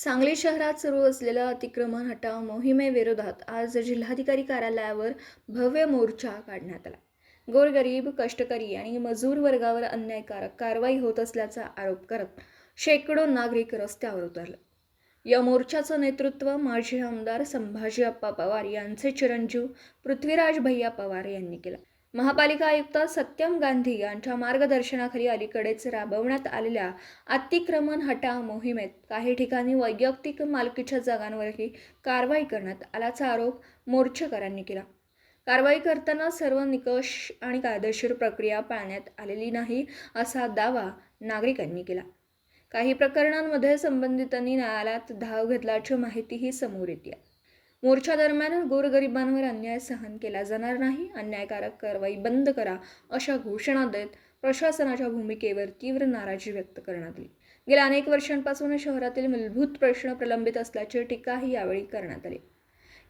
सांगली शहरात सुरू असलेल्या अतिक्रमण हटाव मोहिमेविरोधात आज जिल्हाधिकारी कार्यालयावर भव्य मोर्चा काढण्यात आला. गोरगरीब, कष्टकरी आणि मजूर वर्गावर अन्यायकारक कारवाई होत असल्याचा आरोप करत शेकडो नागरिक रस्त्यावर उतरले. या मोर्चाचं नेतृत्व माजी आमदार संभाजी अप्पा पवार यांचे चिरंजीव पृथ्वीराज भैया पवार यांनी केलं. महापालिका आयुक्त सत्यम गांधी यांच्या मार्गदर्शनाखाली अलीकडेच राबवण्यात आलेल्या अतिक्रमण हटाव मोहिमेत काही ठिकाणी वैयक्तिक मालकीच्या जागांवरही कारवाई करण्यात आल्याचा आरोप मोर्चेकऱ्यांनी केला. कारवाई करताना सर्व निकष आणि कायदेशीर प्रक्रिया पाळण्यात आलेली नाही असा दावा नागरिकांनी केला. काही प्रकरणांमध्ये संबंधितांनी न्यायालयात धाव घेतल्याची माहितीही समोर येते. मोर्चा दरम्यान गोरगरिबांवर अन्याय सहन केला जाणार नाही, अन्यायकारक कारवाई बंद करा अशा घोषणा देत प्रशासनाच्या भूमिकेवर तीव्र नाराजी व्यक्त करण्यात आली. गेल्या अनेक वर्षांपासून शहरातील मूलभूत प्रश्न प्रलंबित असल्याची टीकाही यावेळी करण्यात आली.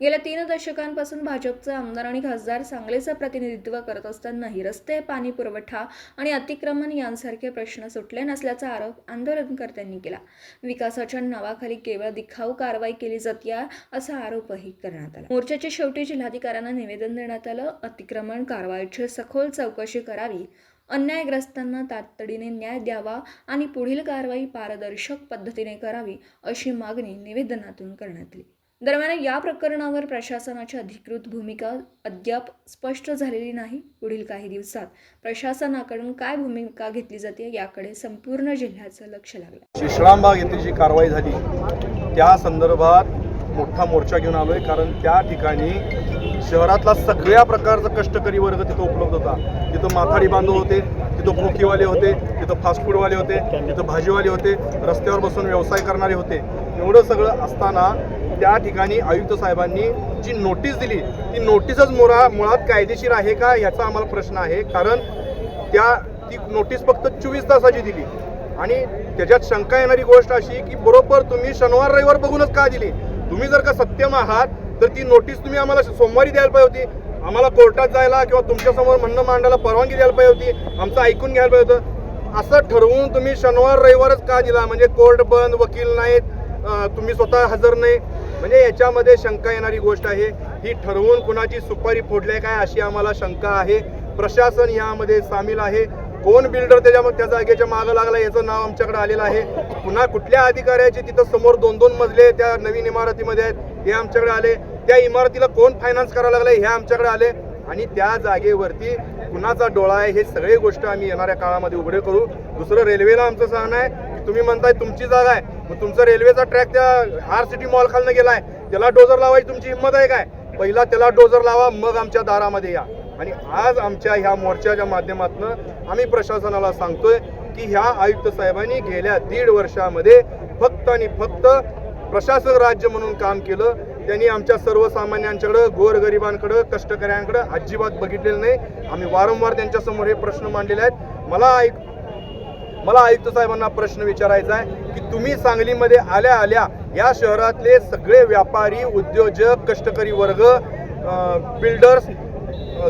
गेल्या 3 दशकांपासून भाजपचे आमदार आणि खासदार सांगलीचं प्रतिनिधित्व करत असतानाही रस्ते, पाणी पुरवठा आणि अतिक्रमण यांसारखे प्रश्न सुटले नसल्याचा आरोप आंदोलनकर्त्यांनी केला. विकासाच्या नावाखाली केवळ दिखाऊ कारवाई केली जाते असा आरोपही करण्यात आला. मोर्चाच्या शेवटी जिल्हाधिकाऱ्यांना निवेदन देण्यात आलं. अतिक्रमण कारवाईची सखोल चौकशी करावी, अन्यायग्रस्तांना तातडीने न्याय द्यावा आणि पुढील कारवाई पारदर्शक पद्धतीने करावी अशी मागणी निवेदनातून करण्यात आली. दरम्यान या प्रकरणावर प्रशासनाची अधिकृत भूमिका अद्याप स्पष्ट झालेली नाही. पुढील काही दिवसात प्रशासनाकडून काय भूमिका घेतली जाते याकडे संपूर्ण जिल्ह्याचं लक्ष लागलं. विश्रामबाग येथे जी कारवाई झाली त्या संदर्भात मोठा मोर्चा घेऊन आलोय, कारण त्या ठिकाणी शहरातला सगळ्या प्रकारचा कष्टकरी वर्ग तिथं उपलब्ध होता. तिथं माथाडी बांधव होते, तिथं खोकीवाले होते, तिथं फास्ट फूडवाले होते, तिथं भाजीवाले होते, रस्त्यावर बसून व्यवसाय करणारे होते. एवढं सगळं असताना त्या ठिकाणी आयुक्त साहेबांनी जी नोटीस दिली ती नोटीसच मुळात कायदेशीर आहे का याचा आम्हाला प्रश्न आहे. कारण ती नोटीस फक्त 24 तासाची दिली आणि त्याच्यात शंका येणारी गोष्ट अशी की बरोबर तुम्ही शनिवार रविवार बघूनच का दिली. तुम्ही जर का सत्यम आहात तर ती नोटीस तुम्ही आम्हाला सोमवारी द्यायला पाहिजे होती. आम्हाला कोर्टात जायला किंवा तुमच्यासमोर म्हणणं मांडायला परवानगी द्यायला पाहिजे होती. आमचं ऐकून घ्यायला पाहिजे होतं. असं ठरवून तुम्ही शनिवार रविवारच का दिला? म्हणजे कोर्ट बंद, वकील नाहीत, तुम्ही स्वतः हजर नाही, म्हणजे याच्यामध्ये शंका येणारी गोष्ट आहे. ही ठरवून कुणाची सुपारी फोडली काय अशी आम्हाला शंका आहे. प्रशासन यामध्ये सामील आहे. कोण बिल्डर त्या जागेच्या मागं लागला याचं नाव आमच्याकडे आलेलं आहे. पुन्हा कुठल्या अधिकाऱ्याचे तिथं समोर 2-2 मजले त्या नवीन इमारतीमध्ये आहेत हे आमच्याकडे आले. त्या इमारतीला कोण फायनान्स करायला लागलाय हे आमच्याकडे आले. आणि त्या जागेवरती कुणाचा डोळा आहे हे सगळे गोष्ट आम्ही येणाऱ्या काळामध्ये उघडे करू. दुसरं रेल्वेला आमचं सांगणं आहे की तुम्ही म्हणताय तुमची जागा आहे, मग तुमचा रेल्वेचा ट्रॅक त्या RCT मॉल खालनं गेलाय, त्याला डोजर लावायची तुमची हिंमत आहे काय? पहिला त्याला डोजर लावा, मग आमच्या दारामध्ये या. आणि आज आमच्या ह्या मोर्चाच्या माध्यमातून आम्ही प्रशासनाला सांगतोय की ह्या आयुक्त साहेबांनी गेल्या 1.5 वर्षामध्ये फक्त आणि फक्त प्रशासक राज्य म्हणून काम केलं. त्यांनी आमच्या सर्वसामान्यांकडे, गोरगरिबांकडे, कष्टकऱ्यांकडे अजिबात बघितलेलं नाही. आम्ही वारंवार त्यांच्यासमोर हे प्रश्न मांडलेले आहेत. मला आयुक्त साहेबांना प्रश्न विचारायचा आहे की तुम्ही सांगलीमध्ये आल्या या शहरातले सगळे व्यापारी, उद्योजक, कष्टकरी वर्ग, बिल्डर्स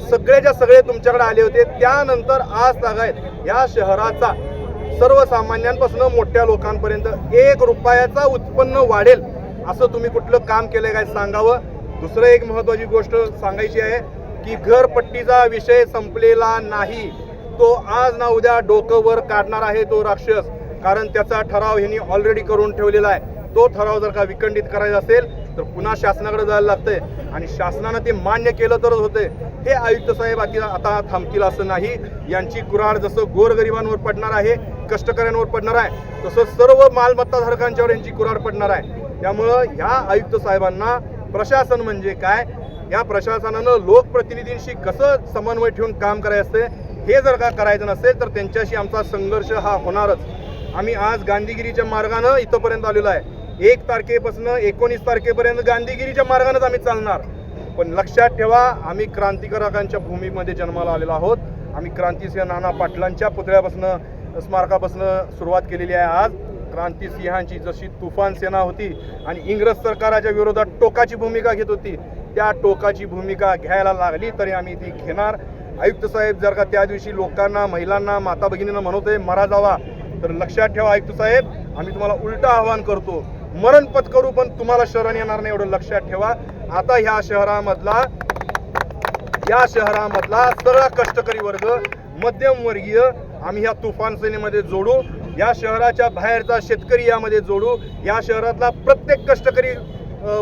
सगळेच्या सगळे तुमच्याकडे आले होते. त्यानंतर आज तागायत या शहराचा सर्वसामान्यांपासून मोठ्या लोकांपर्यंत 1 रुपयाचा उत्पन्न वाढेल असं तुम्ही कुठलं काम केलंय काय सांगावं. दुसरं एक महत्त्वाची गोष्ट सांगायची आहे की घरपट्टीचा विषय संपलेला नाही. तो आज ना उद्या डोकं वर काढणार आहे तो राक्षस. कारण त्याचा ठराव ह्यांनी ऑलरेडी करून ठेवलेला आहे. तो ठराव जर का विखंडित करायचा असेल तर पुन्हा शासनाकडे जायला लागतंय आणि शासनानं ते मान्य केलं तरच होते. हे आयुक्त साहेब आता थांबतील असं नाही. यांची कुऱ्हाड जसं गोरगरिबांवर पडणार आहे, कष्टकऱ्यांवर पडणार आहे, तसं सर्व मालमत्ताधारकांच्यावर यांची कुऱ्हाड पडणार आहे. त्यामुळं ह्या आयुक्त साहेबांना प्रशासन म्हणजे काय, या प्रशासनानं लोकप्रतिनिधींशी कसं समन्वय ठेवून काम करायचं असते हे जर का करायचं नसेल तर त्यांच्याशी आमचा संघर्ष हा होणारच. आम्ही आज गांधीगिरीच्या मार्गानं इथंपर्यंत आलेलो आहे. 1 तारखेपासून 19 तारखेपर्यंत गांधीगिरीच्या मार्गानंच आम्ही चालणार. पण लक्षात ठेवा, आम्ही क्रांतिकारकांच्या भूमीमध्ये जन्माला आलेलो आहोत. आम्ही क्रांतिसिंह नाना पाटलांच्या पुतळ्यापासून, स्मारकापासून सुरुवात केलेली आहे. आज क्रांतिसिंहांची जशी तुफान सेना होती आणि इंग्रज सरकाराच्या विरोधात टोकाची भूमिका घेत होती, त्या टोकाची भूमिका घ्यायला लागली तरी आम्ही ती घेणार. आयुक्त साहेब जर का त्या दिवशी लोकांना, महिलांना, माता भगिनींना म्हणतोय मरा जावा, तर लक्षात ठेवा आयुक्त साहेब, आम्ही तुम्हाला उलटा आवाहन करतो मरण पत्करू, पण तुम्हाला शरण येणार नाही एवढं लक्षात ठेवा. आता ह्या शहरामधला सगळा कष्टकरी वर्ग, मध्यमवर्गीय आम्ही ह्या तुफान सेनेमध्ये जोडू. या शहराच्या बाहेरचा शेतकरी यामध्ये जोडू. या शहरातला प्रत्येक कष्टकरी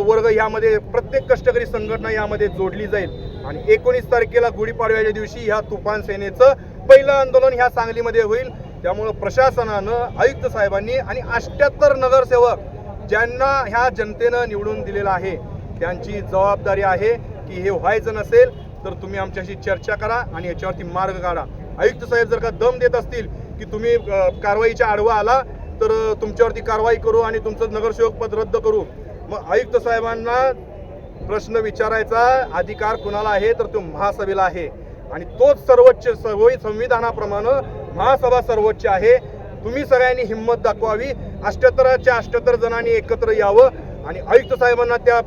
वर्ग यामध्ये, प्रत्येक कष्टकरी संघटना यामध्ये जोडली जाईल. आणि 19 तारखेला गुढीपाडव्याच्या दिवशी ह्या तुफान सेनेचं पहिलं आंदोलन ह्या सांगलीमध्ये होईल. त्यामुळं प्रशासनानं, आयुक्त साहेबांनी आणि 78 नगरसेवक ज्यांना ह्या जनतेनं निवडून दिलेलं आहे, त्यांची जबाबदारी आहे की हे व्हायचं नसेल तर तुम्ही आमच्याशी चर्चा करा आणि याच्यावरती मार्ग काढा. आयुक्त साहेब जर का दम देत असतील की तुम्ही कारवाईच्या आडवा आला तर तुमच्यावरती कारवाई करू आणि तुमचं नगरसेवक पद रद्द करू, मग आयुक्त साहेबांना प्रश्न विचारायचा अधिकार कुणाला आहे तर तो महासभेला आहे. आणि तोच सर्वोच्च, संविधानाप्रमाणे महासभा सर्वोच्च आहे. तुम्ही सगळ्यांनी हिंमत दाखवावी. 78 जणांनी एकत्र यावं आणि आयुक्त साहेबांना त्या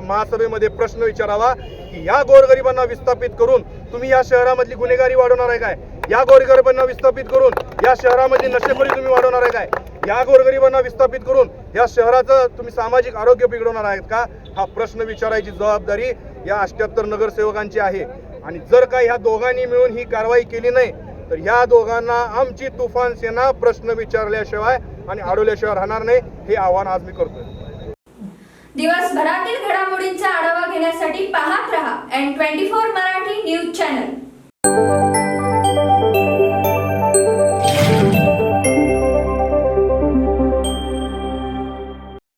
महासभेमध्ये प्रश्न विचारावा की या गोरगरिबांना विस्थापित करून तुम्ही या शहरामधली गुन्हेगारी वाढवणार आहे काय? या गोरगरिबांना विस्थापित करून या शहरामधली नशेखोरी तुम्ही वाढवणार आहे काय? या गोरगरिबांना विस्थापित करून या शहराचं तुम्ही सामाजिक आरोग्य बिघडवणार आहेत का? हा प्रश्न विचारायची जबाबदारी या 78 नगरसेवकांची आहे. आणि जर का ह्या दोघांनी मिळून ही कारवाई केली नाही तर ह्या दोघांना आमची तुफान सेना प्रश्न विचारल्याशिवाय आणि अडवल्याशिवाय राहणार नाही. हे आव्हान आज मी करतोय. दिवसभरातील घडामोडींचा आढावा घेण्यासाठी पाहत रहा N24 मराठी न्यूज चॅनल.